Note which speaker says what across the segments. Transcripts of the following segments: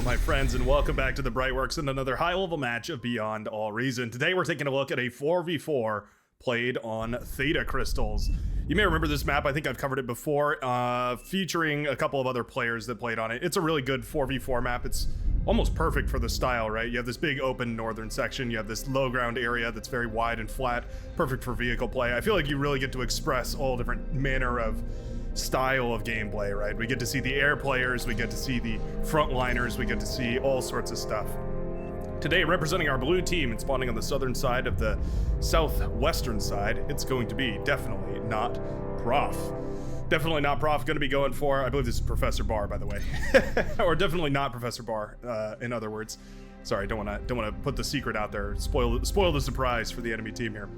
Speaker 1: my friends, and welcome back to the Brightworks and another high-level match of Beyond All Reason. Today we're taking a look at a 4v4 played on Theta Crystals. You may remember this map, I think I've covered it before, featuring a couple of other players that played on it. It's a really good 4v4 map. It's almost perfect for the style, right? You have this big open northern section, you have this low ground area that's very wide and flat, perfect for vehicle play. I feel like you really get to express all different manner of style of gameplay, right? We get to see the air players, we get to see the frontliners, we get to see all sorts of stuff. Today, representing our blue team and spawning on the southern side of the southwestern side, it's going to be definitely not Prof. Definitely not Prof. Going to be going for, I believe this is Professor Barr, by the way. Or definitely not Professor Barr, in other words. Sorry, don't want to put the secret out there. Spoil the surprise for the enemy team here.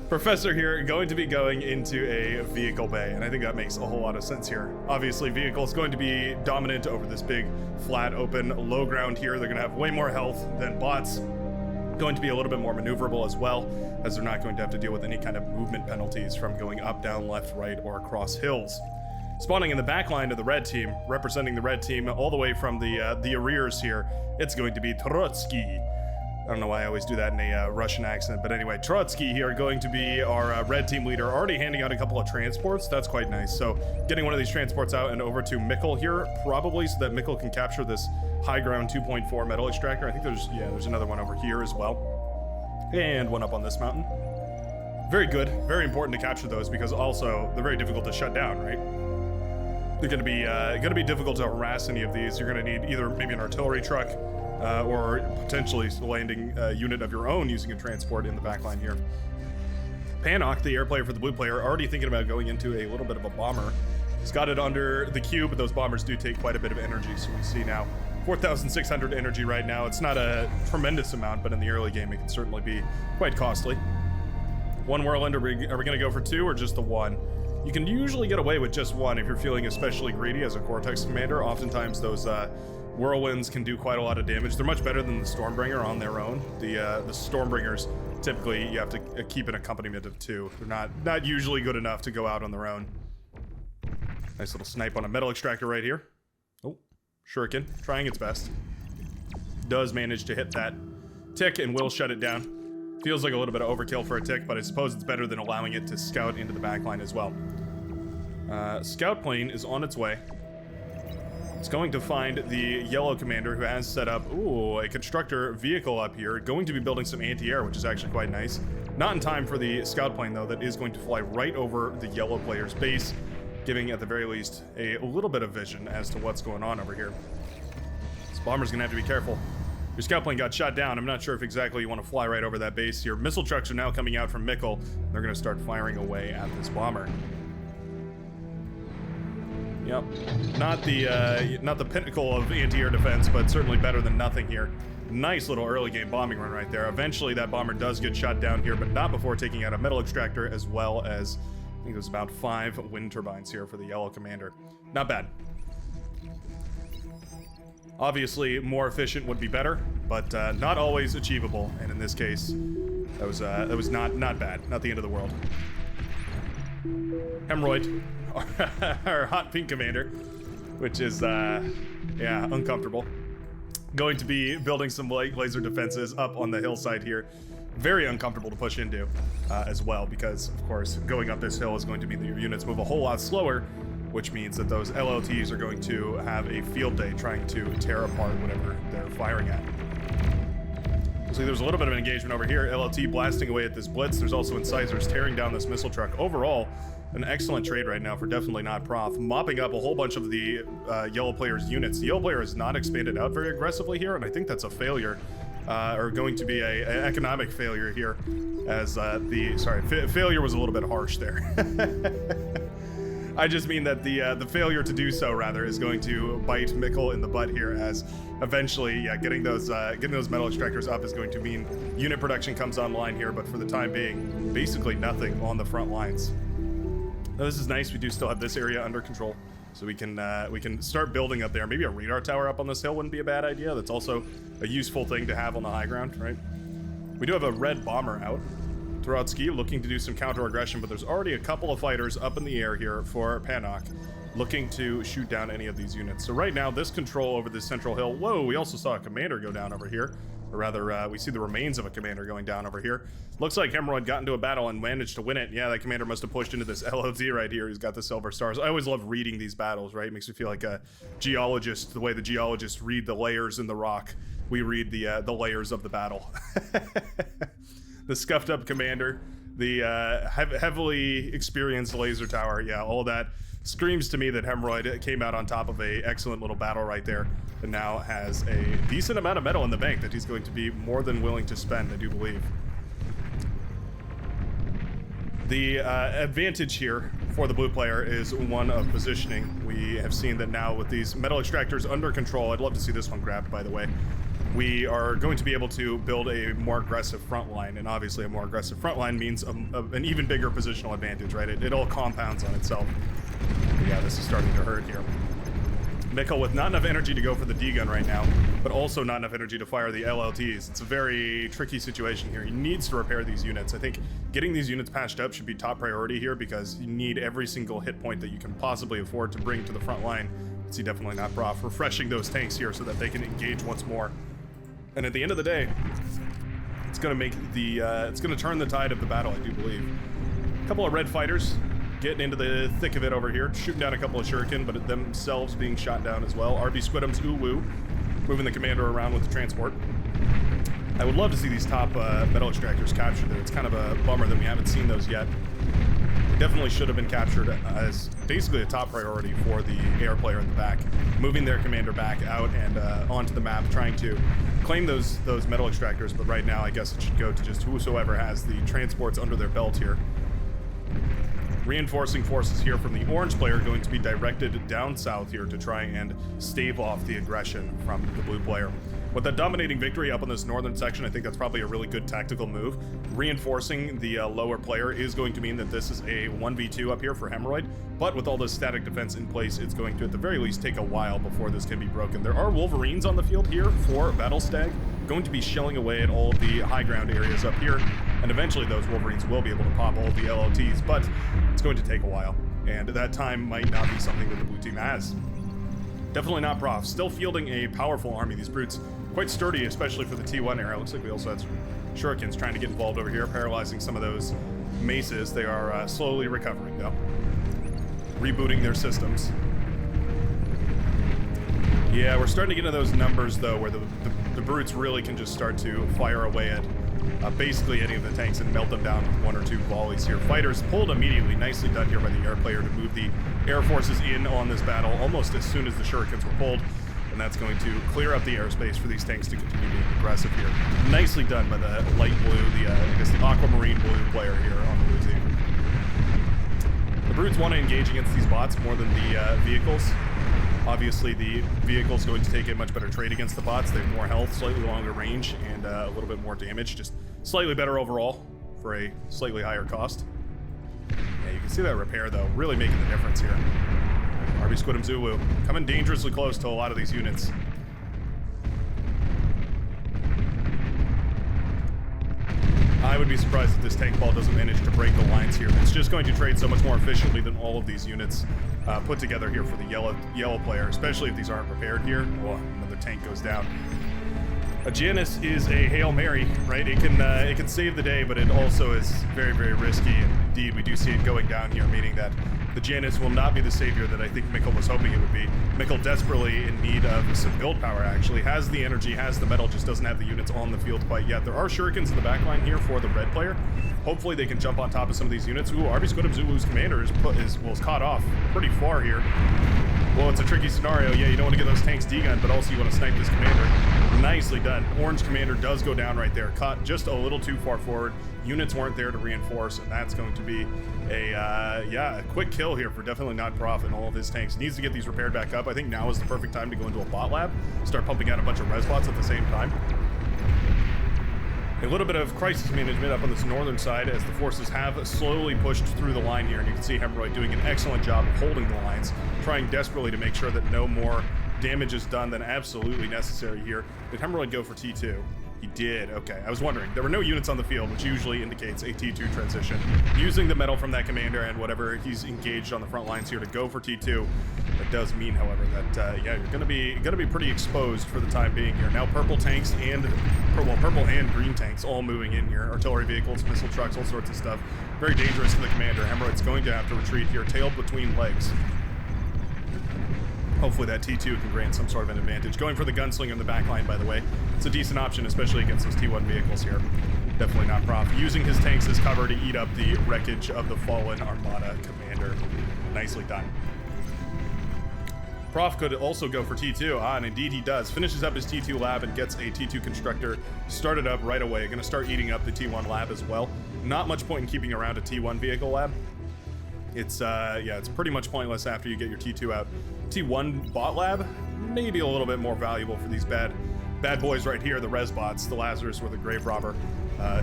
Speaker 1: Professor here going to be going into a vehicle bay, and I think that makes a whole lot of sense here. Obviously, vehicle is going to be dominant over this big, flat, open, low ground here. They're going to have way more health than bots. Going to be a little bit more maneuverable as well, as they're not going to have to deal with any kind of movement penalties from going up, down, left, right, or across hills. Spawning in the back line of the red team, representing the red team all the way from the arrears here, it's going to be Trotsky. I don't know why I always do that in a Russian accent, but anyway, Trotsky here going to be our red team leader, already handing out a couple of transports. That's quite nice. So getting one of these transports out and over to Mikkel here, probably so that Mikkel can capture this high ground 2.4 metal extractor. I think there's another one over here as well. And one up on this mountain. Very good, very important to capture those because also they're very difficult to shut down, right? They're gonna be difficult to harass any of these. You're gonna need either maybe an artillery truck, or potentially landing a unit of your own using a transport in the backline here. Panok, the air player for the blue player, already thinking about going into a little bit of a bomber. He's got it under the cube, but those bombers do take quite a bit of energy, so we see now 4,600 energy right now. It's not a tremendous amount, but in the early game it can certainly be quite costly. One whirlwind, are we going to go for two or just the one? You can usually get away with just one if you're feeling especially greedy as a Cortex commander. Oftentimes those whirlwinds can do quite a lot of damage. They're much better than the Stormbringer on their own. The Stormbringers, typically you have to keep an accompaniment of two. They're not usually good enough to go out on their own. Nice little snipe on a metal extractor right here. Oh, Shuriken, trying its best. Does manage to hit that tick and will shut it down. Feels like a little bit of overkill for a tick, but I suppose it's better than allowing it to scout into the backline as well. Scout plane is on its way. It's going to find the yellow commander who has set up, a constructor vehicle up here, going to be building some anti-air, which is actually quite nice. Not in time for the scout plane, though, that is going to fly right over the yellow player's base, giving, at the very least, a little bit of vision as to what's going on over here. This bomber's gonna have to be careful. Your scout plane got shot down. I'm not sure if exactly you want to fly right over that base here. Missile trucks are now coming out from Mikkel. They're gonna start firing away at this bomber. Yep, not the pinnacle of anti-air defense, but certainly better than nothing here. Nice little early game bombing run right there. Eventually that bomber does get shot down here, but not before taking out a metal extractor as well as, I think there's about 5 wind turbines here for the yellow commander. Not bad. Obviously more efficient would be better, but not always achievable, and in this case, that was not bad. Not the end of the world. Hemorrhoid, our hot pink commander, which is, yeah, uncomfortable. Going to be building some light laser defenses up on the hillside here. Very uncomfortable to push into as well, because, of course, going up this hill is going to mean that your units move a whole lot slower, which means that those LLTs are going to have a field day trying to tear apart whatever they're firing at. So there's a little bit of an engagement over here. LLT blasting away at this blitz. There's also incisors tearing down this missile truck. Overall, an excellent trade right now for definitely not Prof. Mopping up a whole bunch of the yellow player's units. The yellow player has not expanded out very aggressively here, and I think that's a failure, or going to be an economic failure here, as failure was a little bit harsh there. I just mean that the failure to do so, rather, is going to bite Mikkel in the butt here, as eventually, yeah, getting those metal extractors up is going to mean unit production comes online here, but for the time being, basically nothing on the front lines. Now, this is nice. We do still have this area under control, so we can start building up there. Maybe a radar tower up on this hill wouldn't be a bad idea. That's also a useful thing to have on the high ground, right? We do have a red bomber out. Trotsky looking to do some counter aggression, but there's already a couple of fighters up in the air here for Panok. looking to shoot down any of these units. So right now, this control over this central hill. Whoa, we also saw a commander go down over here. Or rather, we see the remains of a commander going down over here. Looks like Hemorrhoid got into a battle and managed to win it. Yeah, that commander must have pushed into this LLT right here. He's got the silver stars. I always love reading these battles, right? It makes me feel like a geologist, the way the geologists read the layers in the rock. We read the layers of the battle. The scuffed up commander, the heavily experienced laser tower. Yeah, all that screams to me that Hemorrhoid came out on top of a excellent little battle right there, and now has a decent amount of metal in the bank that he's going to be more than willing to spend, I do believe. The advantage here for the blue player is one of positioning. We have seen that now with these metal extractors under control. I'd love to see this one grabbed, by the way. We are going to be able to build a more aggressive front line, and obviously a more aggressive front line means an even bigger positional advantage, right? It all compounds on itself. But yeah, this is starting to hurt here. Mikkel with not enough energy to go for the D-gun right now, but also not enough energy to fire the LLTs. It's a very tricky situation here. He needs to repair these units. I think getting these units patched up should be top priority here, because you need every single hit point that you can possibly afford to bring to the front line. See, definitely not Prof. Refreshing those tanks here so that they can engage once more. And at the end of the day, it's going to make the it's going to turn the tide of the battle, I do believe. A couple of red fighters getting into the thick of it over here, shooting down a couple of shuriken, but themselves being shot down as well. RB Squidum's Uwu moving the commander around with the transport. I would love to see these top metal extractors captured. It's kind of a bummer that we haven't seen those yet. Definitely should have been captured as basically a top priority for the air player in the back, moving their commander back out and onto the map, trying to claim those metal extractors. But right now, I guess it should go to just whosoever has the transports under their belt here. Reinforcing forces here from the orange player going to be directed down south here to try and stave off the aggression from the blue player. With that dominating victory up on this northern section, I think that's probably a really good tactical move. Reinforcing the lower player is going to mean that this is a 1v2 up here for Hemorrhoid, but with all this static defense in place, it's going to at the very least take a while before this can be broken. There are Wolverines on the field here for Battle Stag, going to be shelling away at all of the high ground areas up here, and eventually those Wolverines will be able to pop all of the LLTs, but it's going to take a while, and that time might not be something that the blue team has. Definitely not Prof. Still fielding a powerful army. These brutes quite sturdy, especially for the T1 era. Looks like we also had some shurikens trying to get involved over here, paralyzing some of those maces. They are slowly recovering, though. Rebooting their systems. Yeah, we're starting to get into those numbers, though, where the brutes really can just start to fire away at basically any of the tanks and melt them down with one or two volleys here. Fighters pulled immediately. Nicely done here by the air player to move the air forces in on this battle almost as soon as the shurikens were pulled. And that's going to clear up the airspace for these tanks to continue being aggressive here. Nicely done by the light blue, I guess the aquamarine blue player here on the blue team. The brutes want to engage against these bots more than the vehicles. Obviously, the vehicle's going to take a much better trade against the bots. They have more health, slightly longer range, and a little bit more damage. Just slightly better overall for a slightly higher cost. Yeah, you can see that repair, though, really making the difference here. RB Squidum Zulu coming dangerously close to a lot of these units. I would be surprised if this tank ball doesn't manage to break the lines here. It's just going to trade so much more efficiently than all of these units put together here for the yellow player, especially if these aren't prepared here. Oh, another tank goes down. A Janus is a Hail Mary, right? It can save the day, but it also is very, very risky. And indeed, we do see it going down here, meaning that the Janus will not be the savior that I think Mikkel was hoping it would be. Mikkel desperately in need of some build power, actually. Has the energy, has the metal, just doesn't have the units on the field quite yet. There are shurikens in the backline here for the red player. Hopefully they can jump on top of some of these units. Ooh, RB Squidum Zulu's commander is caught off pretty far here. Well, it's a tricky scenario. Yeah, you don't want to get those tanks D-gun, but also you want to snipe this commander. Nicely done. Orange commander does go down right there. Caught just a little too far forward. Units weren't there to reinforce, and that's going to be a quick kill here for definitely not Prof and all of his tanks. Needs to get these repaired back up. I think now is the perfect time to go into a bot lab, start pumping out a bunch of res bots at the same time. A little bit of crisis management up on this northern side as the forces have slowly pushed through the line here, and you can see Hemorrhoid doing an excellent job of holding the lines, trying desperately to make sure that no more damage is done than absolutely necessary here. Did Hemorrhoid go for T2? He did. Okay, I was wondering. There were no units on the field, which usually indicates a T2 transition. Using the metal from that commander and whatever he's engaged on the front lines here to go for T2. That does mean, however, that yeah, you're gonna be pretty exposed for the time being here. Now purple tanks and purple and green tanks all moving in here. Artillery vehicles, missile trucks, all sorts of stuff. Very dangerous to the commander. Hemorrhoid's going to have to retreat here, tail between legs. Hopefully that T2 can grant some sort of an advantage. Going for the gunslinger in the back line, by the way. It's a decent option, especially against those T1 vehicles here. Definitely not Prof. Using his tanks as cover to eat up the wreckage of the fallen Armada commander. Nicely done. Prof could also go for T2, and indeed he does. Finishes up his T2 lab and gets a T2 constructor started up right away. Gonna start eating up the T1 lab as well. Not much point in keeping around a T1 vehicle lab. It's, yeah, it's pretty much pointless after you get your T2 out. T1 bot lab, maybe a little bit more valuable for these bad boys right here, the res bots, the Lazarus or the Grave Robber,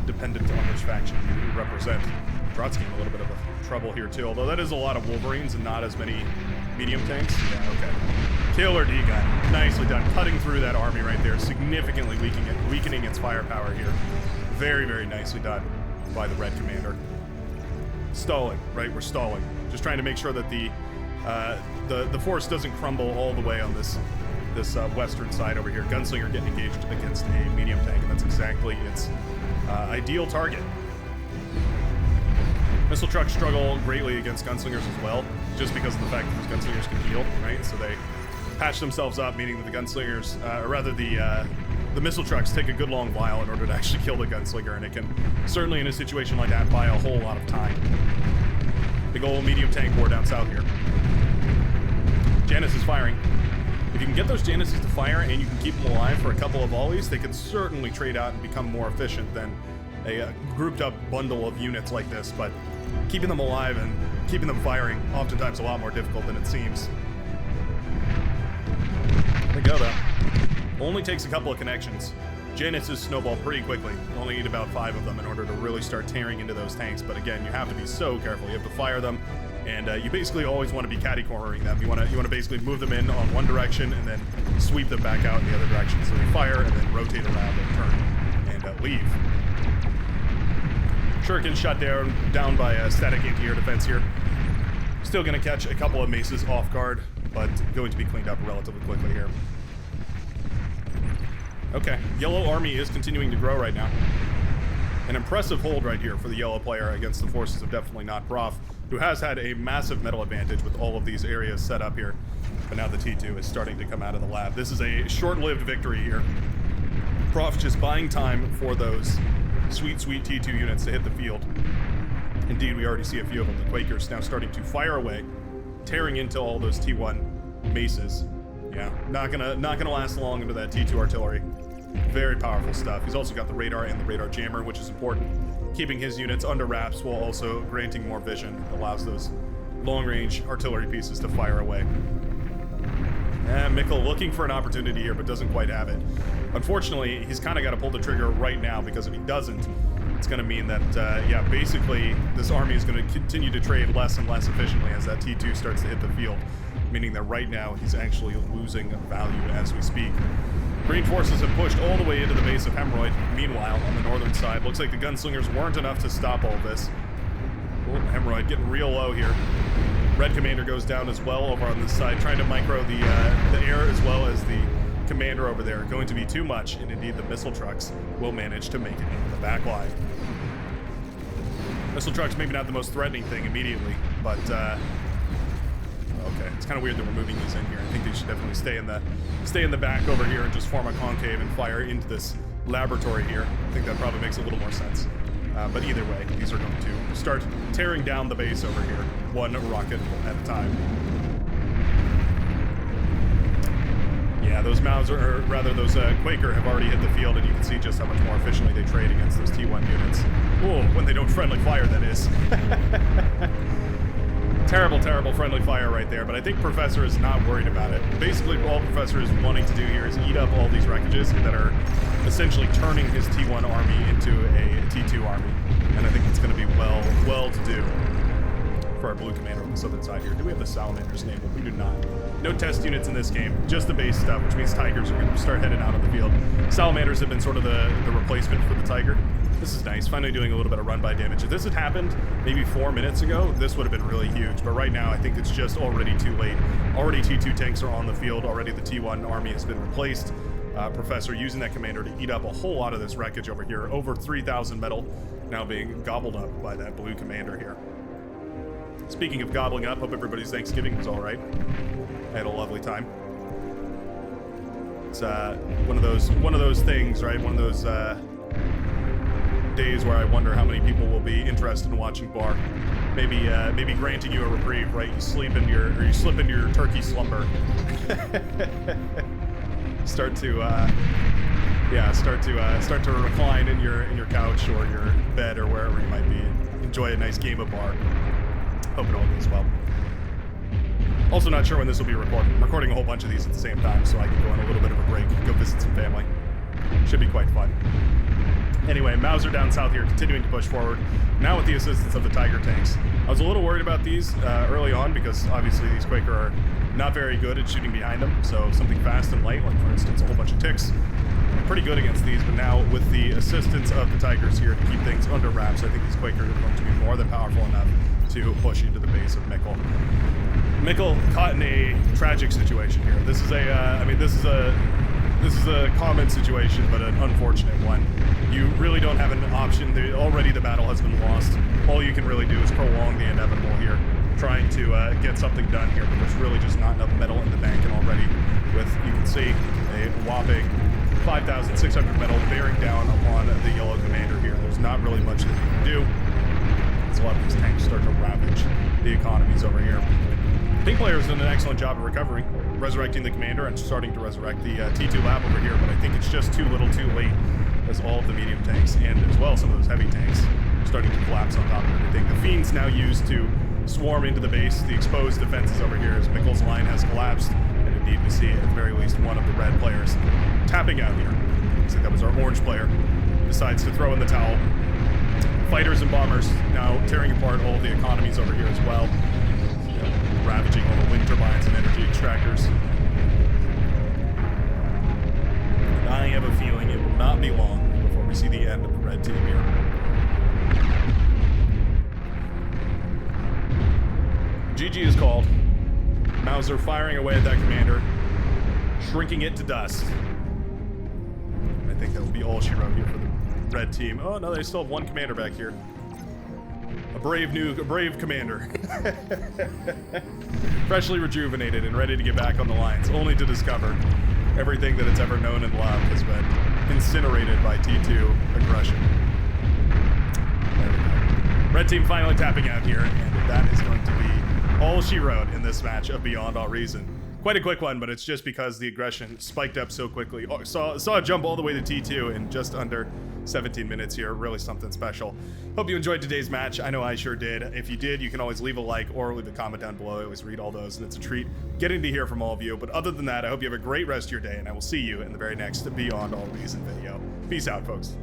Speaker 1: dependent on which faction you represent. Trotsky in a little bit of a trouble here too, although that is a lot of Wolverines and not as many medium tanks. Yeah, okay. Killer D-Gun, nicely done. Cutting through that army right there, significantly weakening its firepower here. Very, very nicely done by the red commander. Stalling, right? We're stalling. Just trying to make sure that the force doesn't crumble all the way on this western side over here. Gunslinger getting engaged against a medium tank, and that's exactly its ideal target. Missile trucks struggle greatly against gunslingers as well, just because of the fact that those gunslingers can heal, right? So they patch themselves up, meaning that the gunslingers, or rather the missile trucks take a good long while in order to actually kill the gunslinger, and it can certainly in a situation like that buy a whole lot of time. Big old medium tank war down south here. Janus is firing. If you can get those Januses to fire and you can keep them alive for a couple of volleys, they can certainly trade out and become more efficient than a grouped up bundle of units like this, but keeping them alive and keeping them firing oftentimes a lot more difficult than it seems. There you go though. Only takes a couple of connections. Januses snowball pretty quickly. You only need about 5 of them in order to really start tearing into those tanks, but again, you have to be so careful. You have to fire them, and you basically always want to be catty-cornering them. You want to basically move them in on one direction and then sweep them back out in the other direction. So they fire and then rotate around and turn and leave. Shuriken shot down by static anti-air defense here. Still going to catch a couple of maces off guard, but going to be cleaned up relatively quickly here. Okay, yellow army is continuing to grow right now. An impressive hold right here for the yellow player against the forces of definitely not Prof, who has had a massive metal advantage with all of these areas set up here. But now the T2 is starting to come out of the lab. This is a short-lived victory here. Prof just buying time for those sweet, sweet T2 units to hit the field. Indeed, we already see a few of them. The Quakers now starting to fire away, tearing into all those T1 maces. Yeah, not gonna last long into that T2 artillery. Very powerful stuff. He's also got the radar and the radar jammer, which is important. Keeping his units under wraps while also granting more vision. Allows those long-range artillery pieces to fire away. And Mikkel looking for an opportunity here, but doesn't quite have it. Unfortunately, he's kind of got to pull the trigger right now, because if he doesn't, it's going to mean that, yeah, basically this army is going to continue to trade less and less efficiently as that T2 starts to hit the field, meaning that right now he's actually losing value as we speak. Green forces have pushed all the way into the base of Hemorrhoid. Meanwhile, on the northern side, looks like the gunslingers weren't enough to stop all this. Oh, Hemorrhoid getting real low here. Red commander goes down as well over on this side, trying to micro the air as well as the commander over there. Going to be too much, and indeed the missile trucks will manage to make it into the back line. Missile trucks maybe not the most threatening thing immediately, but okay, it's kind of weird that we're moving these in here. I think they should definitely stay in the back over here and just form a concave and fire into this laboratory here. I think that probably makes a little more sense. But either way, these are going to start tearing down the base over here, one rocket at a time. Yeah, those Mauser, or rather those Quaker have already hit the field, and you can see just how much more efficiently they trade against those T1 units. Oh, when they don't friendly fire, that is. Terrible, terrible friendly fire right there, but I think Professor is not worried about it. Basically, all Professor is wanting to do here is eat up all these wreckages that are essentially turning his T1 army into a T2 army. And I think it's going to be well to do for our blue commander on the southern side here. Do we have the Salamanders enabled? We do not. No test units in this game, just the base stuff, which means Tigers are going to start heading out on the field. Salamanders have been sort of the replacement for the Tiger. This is nice, finally doing a little bit of run-by damage. If this had happened maybe 4 minutes ago, this would have been really huge. But right now, I think it's just already too late. Already T2 tanks are on the field. Already the T1 army has been replaced. Professor using that commander to eat up a whole lot of this wreckage over here. Over 3,000 metal now being gobbled up by that blue commander here. Speaking of gobbling up, hope everybody's Thanksgiving was all right. I had a lovely time. It's one of those things, right? One of those days where I wonder how many people will be interested in watching Bar. Maybe granting you a reprieve, right? You slip into your turkey slumber. start to recline in your couch or your bed or wherever you might be and enjoy a nice game of Bar. Hope it all goes well. Also not sure when this will be recorded. I'm recording a whole bunch of these at the same time, so I can go on a little bit of a break, go visit some family. Should be quite fun. Anyway, Mauser down south here, continuing to push forward, now with the assistance of the Tiger tanks. I was a little worried about these early on because obviously these Quaker are not very good at shooting behind them, so something fast and light, like for instance a whole bunch of ticks, pretty good against these, but now with the assistance of the Tigers here to keep things under wraps, I think these Quaker are going to be more than powerful enough to push into the base of Mikkel. Mikkel caught in a tragic situation here. This is a common situation, but an unfortunate one. You really don't have an option. Already the battle has been lost. All you can really do is prolong the inevitable here, trying to get something done here, but there's really just not enough metal in the bank, and already with, you can see, a whopping 5,600 metal bearing down upon the yellow commander here. There's not really much that you can do. A lot of these tanks start to ravage the economies over here. Pink player's done an excellent job of recovering, resurrecting the commander and starting to resurrect the T2 lab over here, but I think it's just too little too late, as all of the medium tanks and as well some of those heavy tanks are starting to collapse on top of everything. The Fiend's now used to swarm into the base, the exposed defenses over here as Mikkel's line has collapsed, and indeed we see at the very least one of the red players tapping out here. Looks like that was our orange player, decides to throw in the towel. Fighters and bombers now tearing apart all of the economies over here as well, ravaging all the wind turbines and energy extractors. And I have a feeling it will not be long before we see the end of the red team here. GG is called. Mauser firing away at that commander, shrinking it to dust. I think that will be all she wrote here for the red team. Oh no, they still have one commander back here. A brave commander. Freshly rejuvenated and ready to get back on the lines, only to discover everything that it's ever known and loved has been incinerated by T2 aggression. There we go. Red team finally tapping out here, and that is going to be all she wrote in this match of Beyond All Reason. Quite a quick one, but it's just because the aggression spiked up so quickly. Saw it jump all the way to T2 in just under 17 minutes here. Really something special. Hope you enjoyed today's match. I know I sure did. If you did, you can always leave a like or leave a comment down below. I always read all those, and it's a treat getting to hear from all of you. But other than that, I hope you have a great rest of your day, and I will see you in the very next Beyond All Reason video. Peace out, folks.